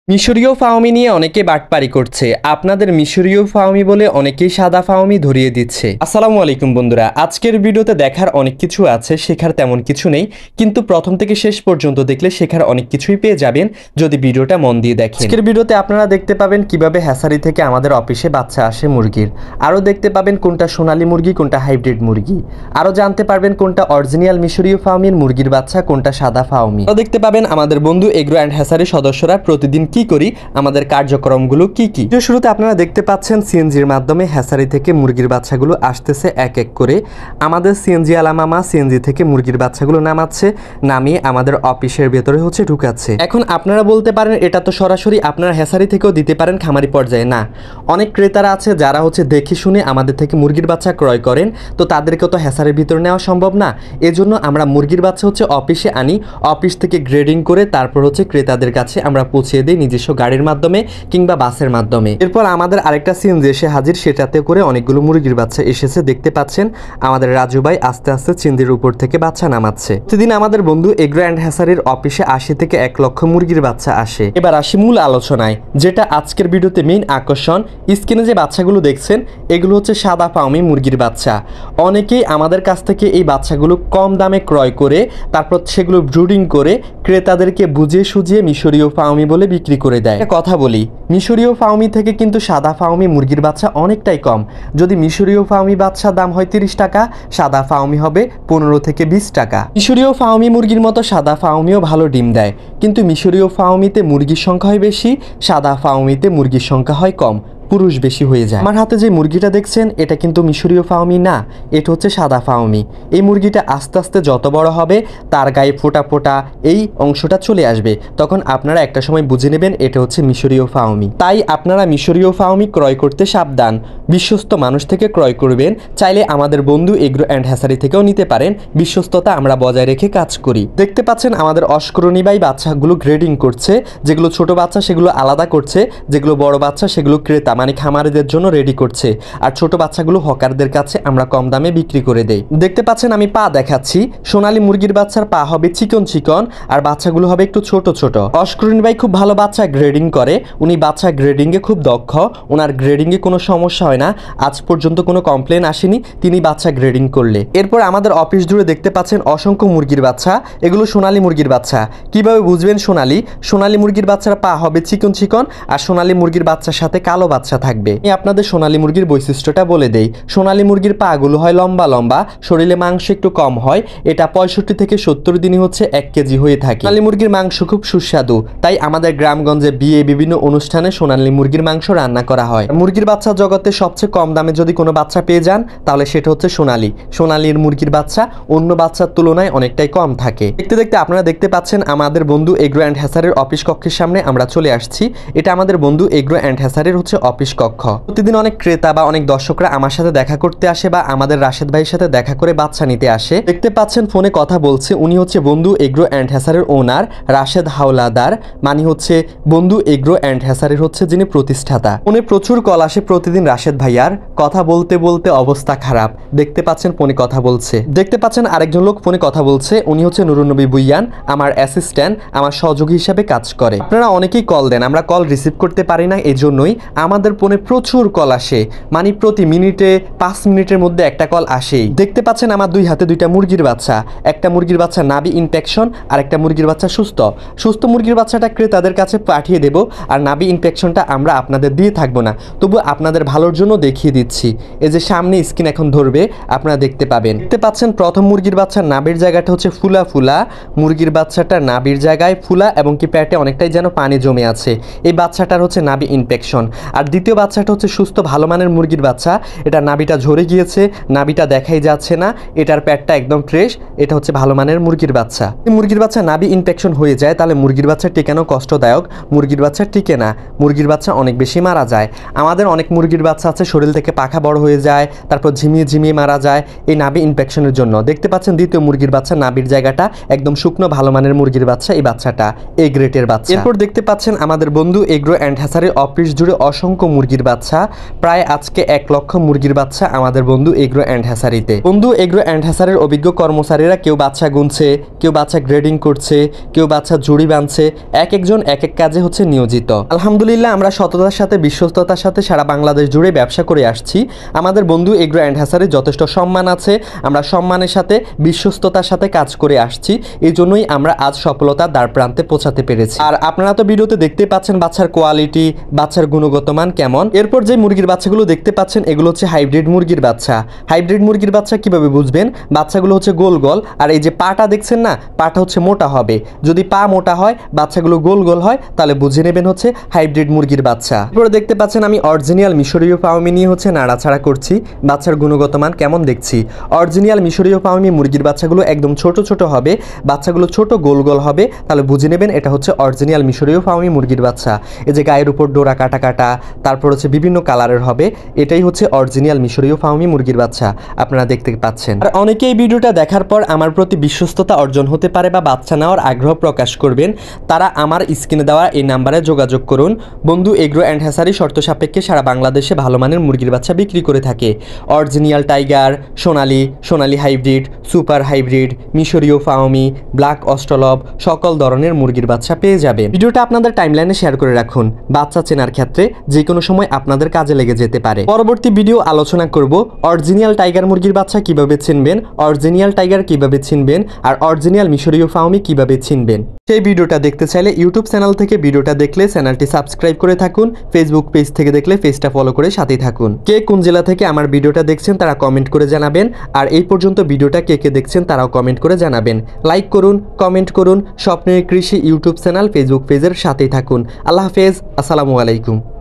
মিশরীয় ফাউমি নিয়ে অনেকে বাটপারি করছে। আপনাদের মিশরীয় ফাউমি বলে অনেকেই সাদা ফাউমি ধরিয়ে দিচ্ছে। আসসালামু আলাইকুম বন্ধুরা, আজকের ভিডিওতে দেখার অনেক কিছু আছে, শেখার তেমন কিছু নেই, কিন্তু প্রথম থেকে শেষ পর্যন্ত দেখলে শেখার অনেক কিছুই পেয়ে যাবেন যদি ভিডিওটা মন দিয়ে দেখেন। আজকের ভিডিওতে আপনারা দেখতে পাবেন কিভাবে হ্যাসারি থেকে আমাদের অফিসে বাচ্চা আসে মুরগির, আরও দেখতে পাবেন কোনটা সোনালী মুরগি কোনটা হাইব্রিড মুরগি, আরও জানতে পারবেন কোনটা অরিজিনাল মিশরীয় ফাউমির মুরগির বাচ্চা কোনটা সাদা ফাউমি। আরও দেখতে পাবেন আমাদের বন্ধু এগ্রো অ্যান্ড হ্যাসারি সদস্যরা প্রতিদিন কি করি, আমাদের কার্যক্রমগুলো কি কি। শুরুতে আপনারা দেখতে পাচ্ছেন সিএনজির মাধ্যমে হ্যাসারি থেকে মুরগির বাচ্চাগুলো আসতেছে এক এক করে। আমাদের সিএনজি আলা মামা সিএনজি থেকে মুরগির বাচ্চাগুলো নামাচ্ছে, নামিয়ে আমাদের অফিসের ভেতরে ঢুকাচ্ছে। এখন আপনারা বলতে পারেন এটা তো সরাসরি আপনারা হ্যাসারি থেকেও দিতে পারেন খামারি পর্যায়ে। না, অনেক ক্রেতারা আছে যারা দেখে শুনে আমাদের থেকে মুরগির বাচ্চা ক্রয় করেন, তো তাদেরকেও তো হ্যাসারির ভিতরে নেওয়া সম্ভব না। এজন্য আমরা মুরগির বাচ্চা অফিসে আনি, অফিস থেকে গ্রেডিং করে তারপর ক্রেতাদের কাছে আমরা পৌঁছে দিই নিজস্ব গাড়ির মাধ্যমে কিংবা বাসের মাধ্যমে। এরপর আমাদের আরেকটা সিএনজি এসে হাজির, সেটাতে করে অনেকগুলো মুরগির বাচ্চা এসেছে। দেখতে পাচ্ছেন আমাদের রাজু ভাই আস্তে আস্তে চিন্দির উপর থেকে বাচ্চা নামাচ্ছে। প্রতিদিন আমাদের বন্ধু এগ্রো অ্যান্ড হ্যাসারির অফিসে 80 থেকে 1 লক্ষ মুরগির বাচ্চা আসে। এবার আসি মূল আলোচনায়, যেটা আজকের ভিডিওতে মেইন আকর্ষণ। স্ক্রিনে যে বাচ্চাগুলো দেখছেন এগুলো সাদা ফাউমি মুরগির বাচ্চা। অনেকেই আমাদের কাছ থেকে এই বাচ্চাগুলো কম দামে ক্রয় করে তারপর সেগুলো ব্রুডিং করে ক্রেতাদেরকে বুঝিয়ে সুঝিয়ে মিশরীয় ফাউমি বলে বিক্রি করে দেয়। কথা বলি, মিশরীয় ফাউমি থেকে কিন্তু সাদা ফাউমি মুরগির বাচ্চা অনেকটাই কম। যদি মিশরীয় ফাউমি বাচ্চা দাম হয় 30 টাকা, সাদা ফাউমি হবে 15 থেকে 20 টাকা। মিশরীয় ফাউমি মুরগির মতো সাদা ফাউমিও ভালো ডিম দেয়, কিন্তু মিশরীয় ফাউমিতে মুরগির সংখ্যা হয় বেশি, সাদা ফাউমিতে মুরগির সংখ্যা হয় কম, পুরুষ বেশি হয়ে যায়। আমার হাতে যে মুরগিটা দেখছেন এটা কিন্তু মিশরীয় ফাউমি না, এটা সাদা ফাউমি। এই মুরগিটা আস্তে আস্তে যত বড় হবে তার গায়ে ফোটা ফোটা এই অংশটা চলে আসবে, তখন আপনারা একটা সময় বুঝে নেবেন এটা মিশরীয় ফাউমি। তাই আপনারা মিশরীয় ফাউমি ক্রয় করতে সাবধান, বিশ্বস্ত মানুষ থেকে ক্রয় করবেন। চাইলে আমাদের বন্ধু এগ্রো অ্যান্ড হ্যাসারি থেকেও নিতে পারেন, বিশ্বস্ততা আমরা বজায় রেখে কাজ করি। দেখতে পাচ্ছেন আমাদের অস্করণী ভাই বাচ্চাগুলো গ্রেডিং করছে, যেগুলো ছোট বাচ্চা সেগুলো আলাদা করছে, যেগুলো বড় বাচ্চা সেগুলো ক্রেতা মানে খামারিদের জন্য রেডি করছে, আর ছোট বাচ্চাগুলো হকারদের কাছে আমরা কম দামে বিক্রি করে দেই। দেখতে পাচ্ছেন আমি পা দেখাচ্ছি, সোনালী মুরগির বাচ্চার পা হবে চিকন চিকন আর বাচ্চাগুলো হবে একটু ছোট ছোট। অস্করণী ভাই খুব ভালো বাচ্চা গ্রেডিং করে, উনি বাচ্চা গ্রেডিং এ খুব দক্ষ, ওনার গ্রেডিং এ কোনো সমস্যা হয় না, আজ পর্যন্ত কোনো কমপ্লেন আসেনি তিনি বাচ্চা গ্রেডিং করলে। এরপর আমাদের অফিস জুড়ে দেখতে পাচ্ছেন অসংখ্য মুরগির বাচ্চা, এগুলো সোনালী মুরগির বাচ্চা। কিভাবে বুঝবেন সোনালী? সোনালী মুরগির বাচ্চার পা হবে চিকন চিকন আর সোনালী মুরগির বাচ্চার সাথে কালো বাচ্চা থাকবে। আমি আপনাদের সোনালী মুরগির বৈশিষ্ট্যটা বলে দেই। সোনালী মুরগির পাগুলো হয় লম্বা লম্বা, শরীরে মাংস একটু কম হয়, এটা 65 থেকে 70 দিনই 1 কেজি হয়ে থাকে। সোনালী মুরগির মাংস খুব সুস্বাদু, তাই আমাদের গ্রামগঞ্জে বিয়ে বিভিন্ন অনুষ্ঠানে সোনালী মুরগির মাংস রান্না করা হয়। মুরগির বাচ্চা জগতে সবচেয়ে কম দামে যদি কোনো বাচ্চা পেয়ে যান তাহলে সেটা সোনালী। সোনালীর মুরগির বাচ্চা অন্য বাচ্চার তুলনায় অনেকটাই কম থাকে। দেখতে দেখতে আপনারা দেখতে পাচ্ছেন আমাদের বন্ধু এগ্রো অ্যান্ড হ্যাসারির অফিস কক্ষের সামনে আমরা চলে আসছি। এটা আমাদের বন্ধু এগ্রো অ্যান্ড হ্যাসারির অফিস কক্ষ। প্রতিদিন অনেক ক্রেতা বা অনেক দর্শকরা আমার সাথে দেখা করতে আসে বা আমাদের রাশেদ ভাইয়ের সাথে দেখা করে বাচ্চা নিতে আসে। দেখতে পাচ্ছেন ফোনে কথা বলছে, উনি বন্ধু এগ্রো অ্যান্ড হ্যাসারির ওনার রাশেদ হাওলাদার, মানে বন্ধু এগ্রো অ্যান্ড হ্যাসারির যিনি প্রতিষ্ঠাতা। ফোনে প্রচুর কল আসে প্রতিদিন রাশেদ ভাইয়ার, কথা বলতে বলতে অবস্থা খারাপ। দেখতে পাচ্ছেন ফোনে কথা বলছে। দেখতে পাচ্ছেন আরেকজন লোক ফোনে কথা বলছে, উনি নুরুন নবী বুইয়ান, আমার অ্যাসিস্ট্যান্ট, আমার সহযোগী হিসাবে কাজ করে। আপনারা অনেকেই কল দেন, আমরা কল রিসিভ করতে পারি না, এই জন্যই আমাদের ফোনে প্রচুর কল আসে, মানে প্রতি মিনিটে 5 মিনিটের মধ্যে একটা কল আসেই। দেখতে পাচ্ছেন আমার 2 হাতে 2টা মুরগির বাচ্চা, একটা মুরগির বাচ্চা নাভি ইনফেকশন আর একটা মুরগির বাচ্চা সুস্থ। সুস্থ মুরগির বাচ্চাটা ক্রেতাদের কাছে পাঠিয়ে দেব, আর নাভি ইনফেকশনটা আমরা আপনাদের দিয়ে থাকবো না, তবু আপনাদের ভালোর জন্য দেখিয়ে দিচ্ছি। এই যে সামনে স্ক্রিন এখন ধরবে, আপনারা দেখতে পাবেন। দেখতে পাচ্ছেন প্রথম মুরগির বাচ্চার নাভির জায়গাটা ফুলা ফুলা, মুরগির বাচ্চাটা নাভির জায়গায় ফুলা এবং কি পেটে অনেকটাই যেন পানি জমে আছে, এই বাচ্চাটার নাভি ইনফেকশন। আর দ্বিতীয় বাচ্চাটা সুস্থ ভালো মানের মুরগির বাচ্চা, এটা নাভিটা ঝরে গিয়েছে, নাভিটা দেখাই যাচ্ছে না, এটার পেটটা একদম ফ্রেশ, এটা ভালো মানের মুরগির বাচ্চা। মুরগির বাচ্চা নাভি ইনফেকশন হয়ে যায় তাহলে মুরগির বাচ্চা টিকানো কষ্টদায়ক, মুরগির বাচ্চা টিকে না, মুরগির বাচ্চা অনেক বেশি মারা যায়। আমাদের অনেক মুরগির বাচ্চা আছে শরীর থেকে পাখা বড় হয়ে যায়, তারপর ঝিমিয়ে ঝিমিয়ে মারা যায় এই নাভি ইনফেকশনের জন্য। দেখতে পাচ্ছেন দ্বিতীয় মুরগির বাচ্চা নাভির জায়গাটা একদম শুকনো ভালো মানের মুরগির বাচ্চা, এই বাচ্চাটা এ গ্রেটের বাচ্চা। এরপর দেখতে পাচ্ছেন আমাদের বন্ধু এগ্রো অ্যান্ড হ্যাসারির অফিস জুড়ে অসংখ্য মুরগির বাচ্চা, প্রায় আজকে 1 লক্ষ মুরগির বাচ্চা আমাদের বন্ধু এগ্রো অ্যান্ড হ্যাসারিতে। বন্ধু এগ্রো অ্যান্ড হ্যাসারির অভিজ্ঞ কর্মচারীরা কেউ বাচ্চা গুনছে, কেউ বাচ্চা গ্রেডিং করছে, কেউ বাচ্চা জুড়ি বাঁধছে, এক একজন এক এক কাজে হচ্ছে নিয়োজিত। আলহামদুলিল্লাহ আমরা সততার সাথে বিশ্বস্ততার সাথে সারা বাংলাদেশ জুড়ে ব্যবসা করে আসছি। আমাদের বন্ধু এগ্রো অ্যান্ড হ্যাসারির যথেষ্ট সম্মান আছে, আমরা সম্মানের সাথে বিশ্বস্ততার সাথে কাজ করে আসছি, এই জন্যই আমরা আজ সফলতার দ্বার প্রান্তে পৌঁছাতে পেরেছি। আর আপনারা তো ভিডিওতে দেখতে পাচ্ছেন বাচ্চার কোয়ালিটি, বাচ্চার গুণগত মান কেমন। এরপর যে মুরগির বাচ্চাগুলো দেখতে পাচ্ছেন এগুলো হচ্ছে হাইব্রিড মুরগির বাচ্চা। হাইব্রিড মুরগির বাচ্চা কিভাবে বুঝবেন? বাচ্চাগুলো হচ্ছে গোল গোল, আর এই যে পাটা দেখছেন না, পাটা হচ্ছে মোটা হবে। যদি পা মোটা হয়, বাচ্চাগুলো গোল গোল হয়, তাহলে বুঝে নেবেন হচ্ছে হাইব্রিড মুরগির বাচ্চা। এরপরে দেখতে পাচ্ছেন আমি অরিজিনাল মিশরীয় ফাউমি নিয়ে হচ্ছে নাড়াচাড়া করছি, বাচ্চার গুণগত মান কেমন দেখছি। অরিজিনাল মিশরীয় ফাউমি মুরগির বাচ্চাগুলো একদম ছোট ছোট হবে, বাচ্চাগুলো ছোট গোল গোল হবে, তাহলে বুঝে নেবেন এটা হচ্ছে অরিজিনাল মিশরীয় ফাউমি মুরগির বাচ্চা। এই যে গায়ের উপর ডোরা কাটা কাটা, তারপর হচ্ছে বিভিন্ন কালারের হবে, এটাই হচ্ছে অরিজিনাল মিশরীয় ফাউমি মুরগির বাচ্চা, আপনারা দেখতে পাচ্ছেন। আর অনেকেই এই ভিডিওটা দেখার পর আমার প্রতি বিশ্বস্ততা অর্জন হতে পারে বা বাচ্চা নেওয়ার আগ্রহ প্রকাশ করবেন, তারা আমার স্ক্রিনে দেওয়া এই নাম্বারে যোগাযোগ করুন। বন্ধু এগ্রো অ্যান্ড হ্যাসারি শর্ত সাপেক্ষে সারা বাংলাদেশে ভালো মানের মুরগির বাচ্চা বিক্রি করে থাকে। অরিজিনাল টাইগার, সোনালি, সোনালি হাইব্রিড, সুপার হাইব্রিড, মিশরীয় ফাউমি, ব্ল্যাক অস্ট্রলব সকল ধরনের মুরগির বাচ্চা পেয়ে যাবেন। ভিডিওটা আপনাদের টাইমলাইনে শেয়ার করে রাখুন, বাচ্চা চেনার ক্ষেত্রে যে কোনো সময় আপনাদের কাজে লেগে যেতে পারে। পরবর্তী ভিডিও আলোচনা করব অরিজিনাল টাইগার মুরগির বাচ্চা কিভাবে চিনবেন, অরিজিনাল টাইগার কিভাবে চিনবেন, আর অরিজিনাল মিশরীয় ফাউমি কিভাবে চিনবেন। সেই ভিডিওটা দেখতে চাইলে ইউটিউব চ্যানেল থেকে ভিডিওটা দেখলে চ্যানেলটি সাবস্ক্রাইব করে থাকুন, ফেসবুক পেজ থেকে দেখলে পেজটা ফলো করে সাথেই থাকুন। কে কোন জেলা থেকে আমার ভিডিওটা দেখছেন তারা কমেন্ট করে জানাবেন, আর এই পর্যন্ত ভিডিওটা কে কে দেখছেন তারাও কমেন্ট করে জানাবেন। লাইক করুন, কমেন্ট করুন, স্বপ্নের কৃষি ইউটিউব চ্যানেল ফেসবুক পেজের সাথেই থাকুন। আল্লাহ হাফেজ, আসসালামু আলাইকুম।